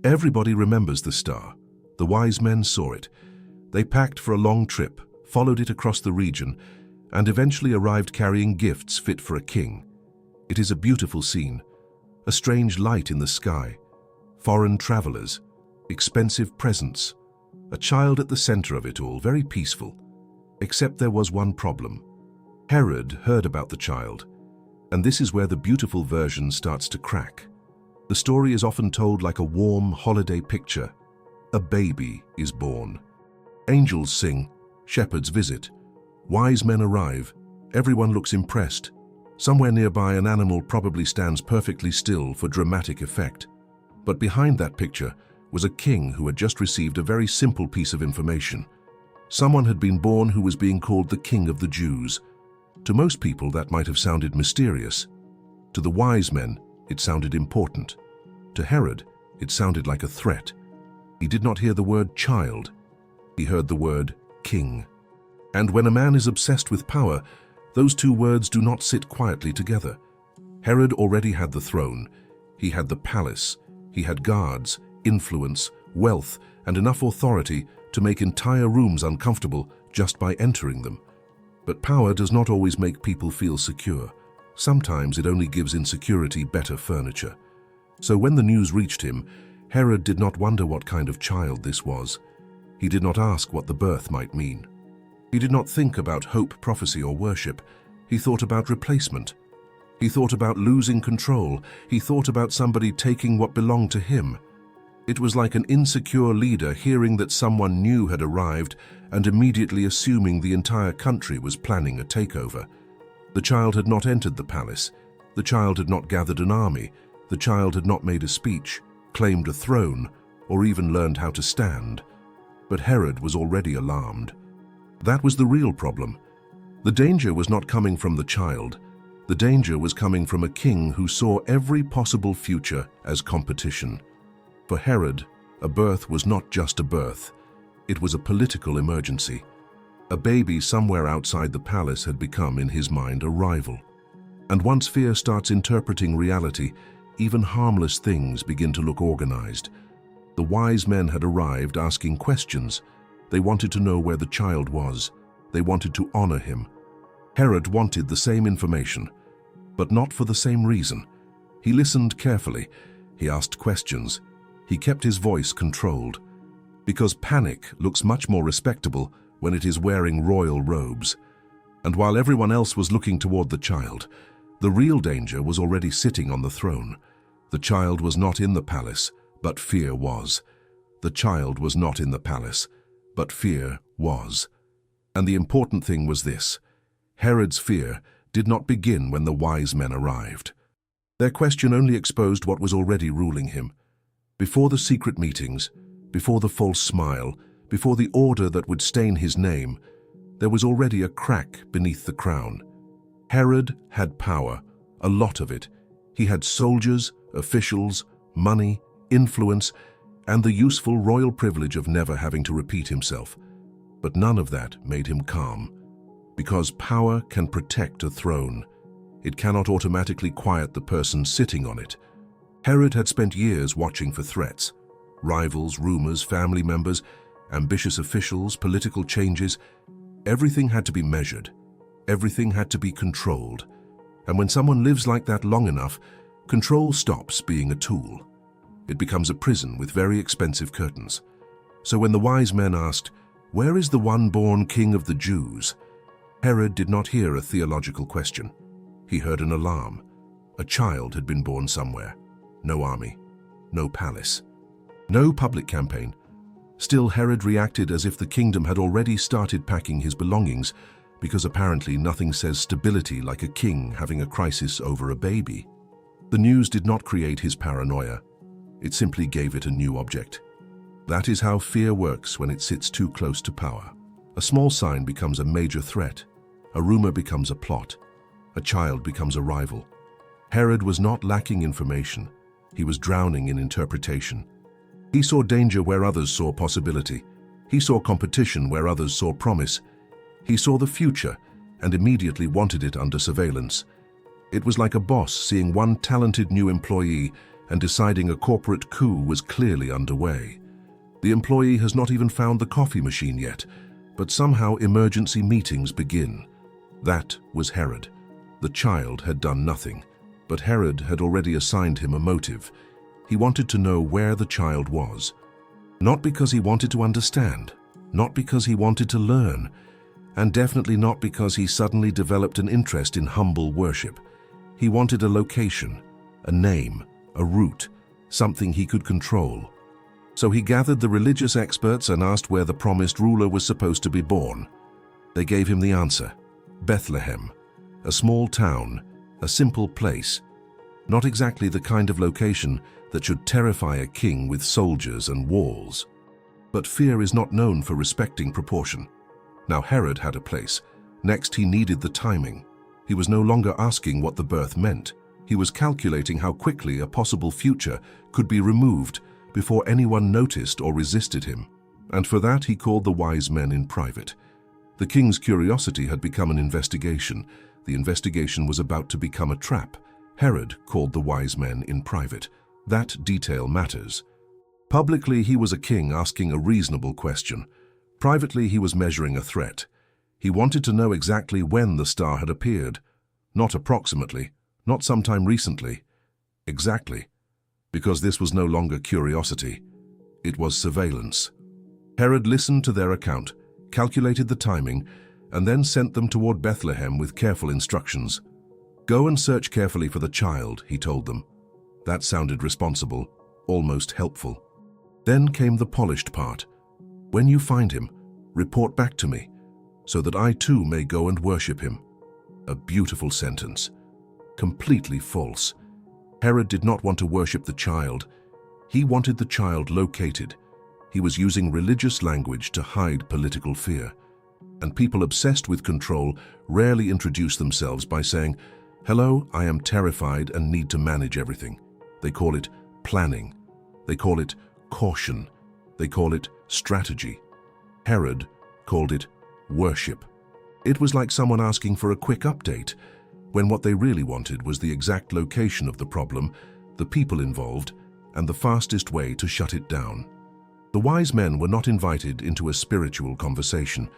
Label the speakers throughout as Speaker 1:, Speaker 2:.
Speaker 1: Everybody remembers the star. The wise men saw it. They packed for a long trip, followed it across the region, and eventually arrived carrying gifts fit for a king. It is a beautiful scene, a strange light in the sky, foreign travelers, expensive presents, a child at the center of it all, very peaceful. Except there was one problem. Herod heard about the child, and this is where the beautiful version starts to crack. The story is often told like a warm holiday picture. A baby is born. Angels sing, shepherds visit, wise men arrive, everyone looks impressed. Somewhere nearby, an animal probably stands perfectly still for dramatic effect. But behind that picture was a king who had just received a very simple piece of information. Someone had been born who was being called the King of the Jews. To most people, that might have sounded mysterious. To the wise men, it sounded important. To Herod, it sounded like a threat. He did not hear the word child. He heard the word king. And when a man is obsessed with power, those two words do not sit quietly together. Herod already had the throne. He had the palace. He had guards, influence, wealth, and enough authority to make entire rooms uncomfortable just by entering them. But power does not always make people feel secure. Sometimes it only gives insecurity better furniture. So when the news reached him, Herod did not wonder what kind of child this was. He did not ask what the birth might mean. He did not think about hope, prophecy, or worship. He thought about replacement. He thought about losing control. He thought about somebody taking what belonged to him. It was like an insecure leader hearing that someone new had arrived and immediately assuming the entire country was planning a takeover. The child had not entered the palace. The child had not gathered an army. The child had not made a speech, claimed a throne, or even learned how to stand. But Herod was already alarmed. That was the real problem. The danger was not coming from the child. The danger was coming from a king who saw every possible future as competition. For Herod, a birth was not just a birth. It was a political emergency. A baby somewhere outside the palace had become, in his mind, a rival. And once fear starts interpreting reality, even harmless things begin to look organized. The wise men had arrived asking questions. They wanted to know where the child was. They wanted to honor him. Herod wanted the same information, but not for the same reason. He listened carefully. He asked questions. He kept his voice controlled. Because panic looks much more respectable when it is wearing royal robes. And while everyone else was looking toward the child, the real danger was already sitting on the throne. The child was not in the palace, but fear was. The child was not in the palace, but fear was. And the important thing was this: Herod's fear did not begin when the wise men arrived. Their question only exposed what was already ruling him. Before the secret meetings, before the false smile, before the order that would stain his name, there was already a crack beneath the crown. Herod had power, a lot of it. He had soldiers, officials, money, influence, and the useful royal privilege of never having to repeat himself. But none of that made him calm. Because power can protect a throne, it cannot automatically quiet the person sitting on it. Herod had spent years watching for threats. Rivals, rumors, family members, ambitious officials, political changes. Everything had to be measured. Everything had to be controlled. And when someone lives like that long enough, control stops being a tool. It becomes a prison with very expensive curtains. So when the wise men asked, "Where is the one born King of the Jews?" Herod did not hear a theological question. He heard an alarm. A child had been born somewhere. No army, no palace, no public campaign. Still, Herod reacted as if the kingdom had already started packing his belongings, because apparently nothing says stability like a king having a crisis over a baby. The news did not create his paranoia. It simply gave it a new object. That is how fear works when it sits too close to power. A small sign becomes a major threat. A rumor becomes a plot. A child becomes a rival. Herod was not lacking information. He was drowning in interpretation. He saw danger where others saw possibility. He saw competition where others saw promise. He saw the future and immediately wanted it under surveillance. It was like a boss seeing one talented new employee and deciding a corporate coup was clearly underway. The employee has not even found the coffee machine yet, but somehow emergency meetings begin. That was Herod. The child had done nothing, but Herod had already assigned him a motive. He wanted to know where the child was. Not because he wanted to understand, not because he wanted to learn, and definitely not because he suddenly developed an interest in humble worship. He wanted a location, a name, a route, something he could control. So he gathered the religious experts and asked where the promised ruler was supposed to be born. They gave him the answer: Bethlehem, a small town, a simple place. Not exactly the kind of location that should terrify a king with soldiers and walls. But fear is not known for respecting proportion. Now Herod had a place. Next, he needed the timing. He was no longer asking what the birth meant. He was calculating how quickly a possible future could be removed before anyone noticed or resisted him. And for that, he called the wise men in private. The king's curiosity had become an investigation. The investigation was about to become a trap. Herod called the wise men in private. That detail matters. Publicly, he was a king asking a reasonable question. Privately, he was measuring a threat. He wanted to know exactly when the star had appeared. Not approximately, not sometime recently. Exactly. Because this was no longer curiosity. It was surveillance. Herod listened to their account, calculated the timing, and then sent them toward Bethlehem with careful instructions. Go and search carefully for the child, he told them. That sounded responsible, almost helpful. Then came the polished part. When you find him, report back to me, so that I too may go and worship him. A beautiful sentence. Completely false. Herod did not want to worship the child. He wanted the child located. He was using religious language to hide political fear. And people obsessed with control rarely introduce themselves by saying, "Hello, I am terrified and need to manage everything." They call it planning. They call it caution. They call it strategy. Herod called it worship. It was like someone asking for a quick update, when what they really wanted was the exact location of the problem, the people involved, and the fastest way to shut it down. The wise men were not invited into a spiritual conversation.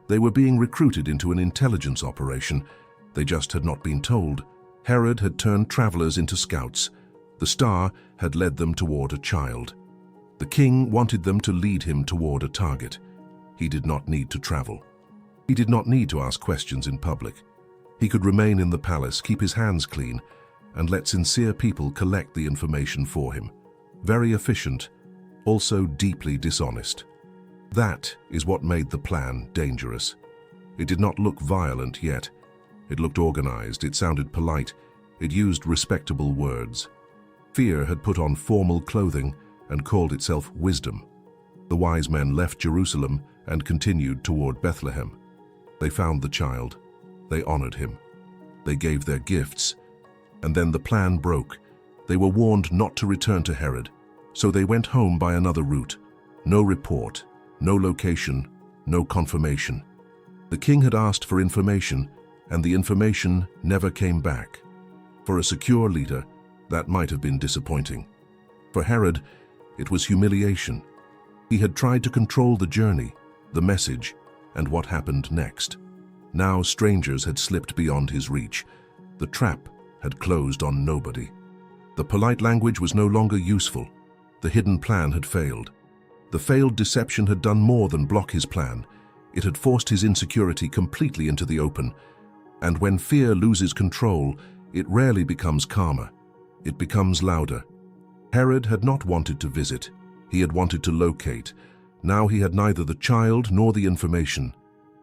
Speaker 1: They were being recruited into an intelligence operation. They just had not been told. Herod had turned travelers into scouts. The star had led them toward a child. The king wanted them to lead him toward a target. He did not need to travel. He did not need to ask questions in public. He could remain in the palace, keep his hands clean, and let sincere people collect the information for him. Very efficient, also deeply dishonest. That is what made the plan dangerous. It did not look violent yet. It looked organized, it sounded polite, it used respectable words. Fear had put on formal clothing and called itself wisdom. The wise men left Jerusalem and continued toward Bethlehem. They found the child. They honored him. They gave their gifts. And then the plan broke. They were warned not to return to Herod, so they went home by another route. No report, no location, no confirmation. The king had asked for information, and the information never came back. For a secure leader, that might have been disappointing. For Herod, it was humiliation. He had tried to control the journey, the message, and what happened next. Now strangers had slipped beyond his reach. The trap had closed on nobody. The polite language was no longer useful. The hidden plan had failed. The failed deception had done more than block his plan. It had forced his insecurity completely into the open. And when fear loses control, it rarely becomes calmer. It becomes louder. Herod had not wanted to visit. He had wanted to locate. Now he had neither the child nor the information,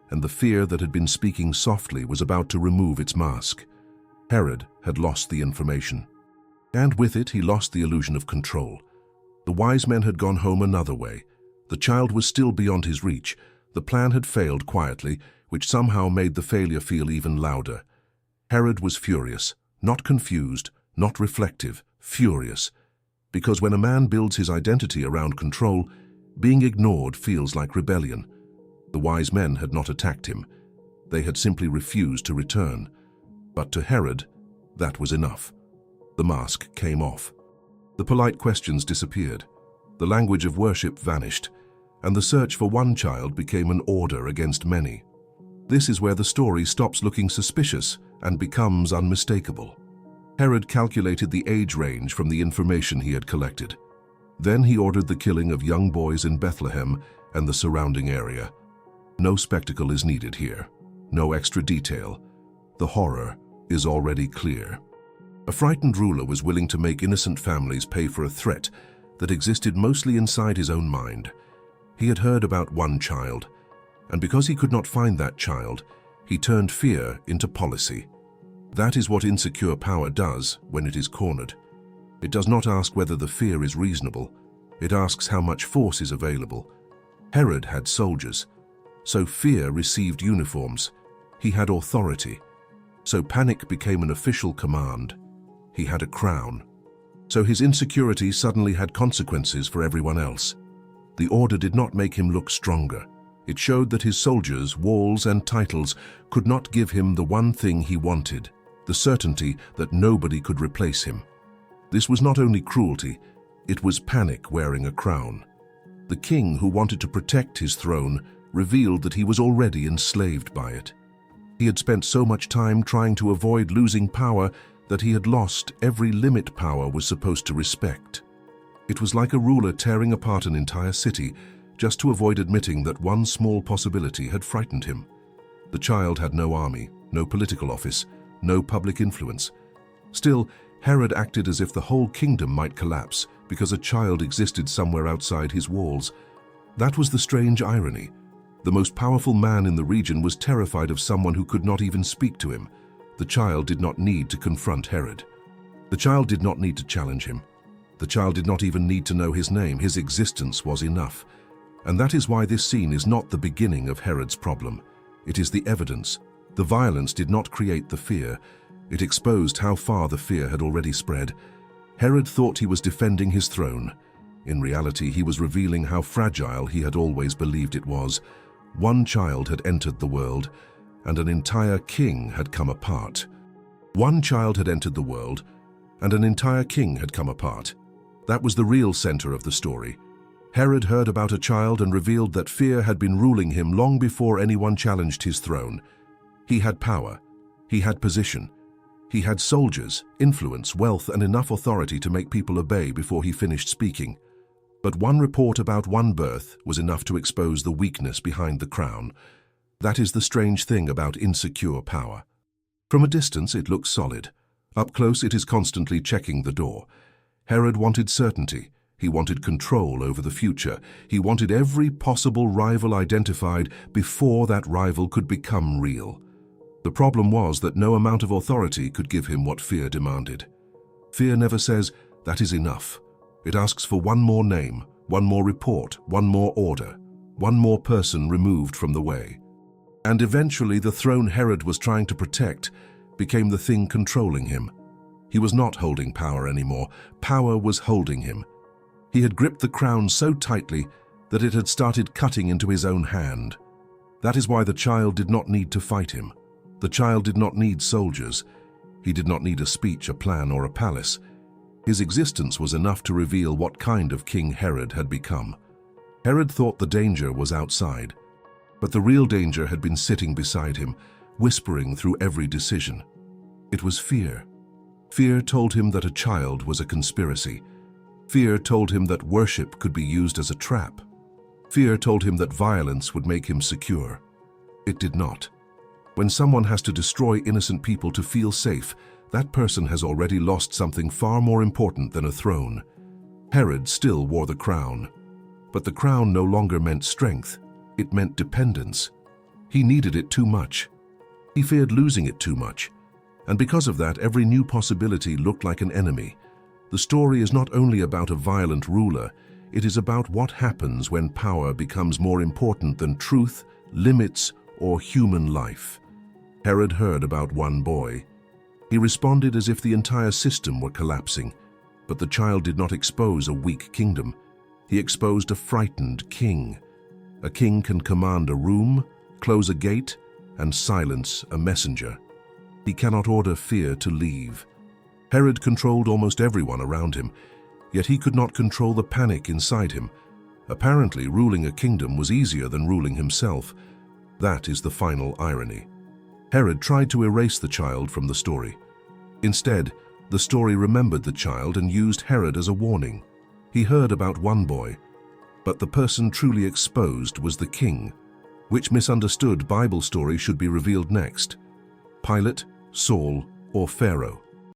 Speaker 1: and the fear that had been speaking softly was about to remove its mask. Herod had lost the information. And with it, he lost the illusion of control. The wise men had gone home another way. The child was still beyond his reach. The plan had failed quietly, which somehow made the failure feel even louder. Herod was furious, not confused, not reflective, furious. Because when a man builds his identity around control, being ignored feels like rebellion. The wise men had not attacked him. They had simply refused to return. But to Herod, that was enough. The mask came off. The polite questions disappeared, the language of worship vanished, and the search for one child became an order against many. This is where the story stops looking suspicious and becomes unmistakable. Herod calculated the age range from the information he had collected. Then he ordered the killing of young boys in Bethlehem and the surrounding area. No spectacle is needed here, no extra detail. The horror is already clear. A frightened ruler was willing to make innocent families pay for a threat that existed mostly inside his own mind. He had heard about one child, and because he could not find that child, he turned fear into policy. That is what insecure power does when it is cornered. It does not ask whether the fear is reasonable. It asks how much force is available. Herod had soldiers, so fear received uniforms. He had authority, so panic became an official command. He had a crown, so his insecurity suddenly had consequences for everyone else. The order did not make him look stronger. It showed that his soldiers, walls, and titles could not give him the one thing he wanted, the certainty that nobody could replace him. This was not only cruelty, it was panic wearing a crown. The king, who wanted to protect his throne, revealed that he was already enslaved by it. He had spent so much time trying to avoid losing power that he had lost every limit power was supposed to respect. It was like a ruler tearing apart an entire city just to avoid admitting that one small possibility had frightened him. The child had no army, no political office, no public influence. Still, Herod acted as if the whole kingdom might collapse because a child existed somewhere outside his walls. That was the strange irony. The most powerful man in the region was terrified of someone who could not even speak to him. The child did not need to confront Herod. The child did not need to challenge him. The child did not even need to know his name. His existence was enough. And that is why this scene is not the beginning of Herod's problem. It is the evidence. The violence did not create the fear. It exposed how far the fear had already spread. Herod thought he was defending his throne. In reality, he was revealing how fragile he had always believed it was. One child had entered the world, and an entire king had come apart. One child had entered the world, and an entire king had come apart. That was the real center of the story. Herod heard about a child and revealed that fear had been ruling him long before anyone challenged his throne. He had power. He had position. He had soldiers, influence, wealth, and enough authority to make people obey before he finished speaking. But one report about one birth was enough to expose the weakness behind the crown. That is the strange thing about insecure power. From a distance, it looks solid. Up close, it is constantly checking the door. Herod wanted certainty. He wanted control over the future. He wanted every possible rival identified before that rival could become real. The problem was that no amount of authority could give him what fear demanded. Fear never says, "That is enough." It asks for one more name, one more report, one more order, one more person removed from the way. And eventually the throne Herod was trying to protect became the thing controlling him. He was not holding power anymore. Power was holding him. He had gripped the crown so tightly that it had started cutting into his own hand. That is why the child did not need to fight him. The child did not need soldiers. He did not need a speech, a plan, or a palace. His existence was enough to reveal what kind of king Herod had become. Herod thought the danger was outside, but the real danger had been sitting beside him, whispering through every decision. It was fear. Fear told him that a child was a conspiracy. Fear told him that worship could be used as a trap. Fear told him that violence would make him secure. It did not. When someone has to destroy innocent people to feel safe, that person has already lost something far more important than a throne. Herod still wore the crown, but the crown no longer meant strength. It meant dependence. He needed it too much. He feared losing it too much. And because of that, every new possibility looked like an enemy. The story is not only about a violent ruler, it is about what happens when power becomes more important than truth, limits, or human life. Herod heard about one boy. He responded as if the entire system were collapsing, but the child did not expose a weak kingdom. He exposed a frightened king. A king can command a room, close a gate, and silence a messenger. He cannot order fear to leave. Herod controlled almost everyone around him. Yet he could not control the panic inside him. Apparently, ruling a kingdom was easier than ruling himself. That is the final irony. Herod tried to erase the child from the story. Instead, the story remembered the child and used Herod as a warning. He heard about one boy, but the person truly exposed was the king. Which misunderstood Bible story should be revealed next? Pilate, Saul, or Pharaoh?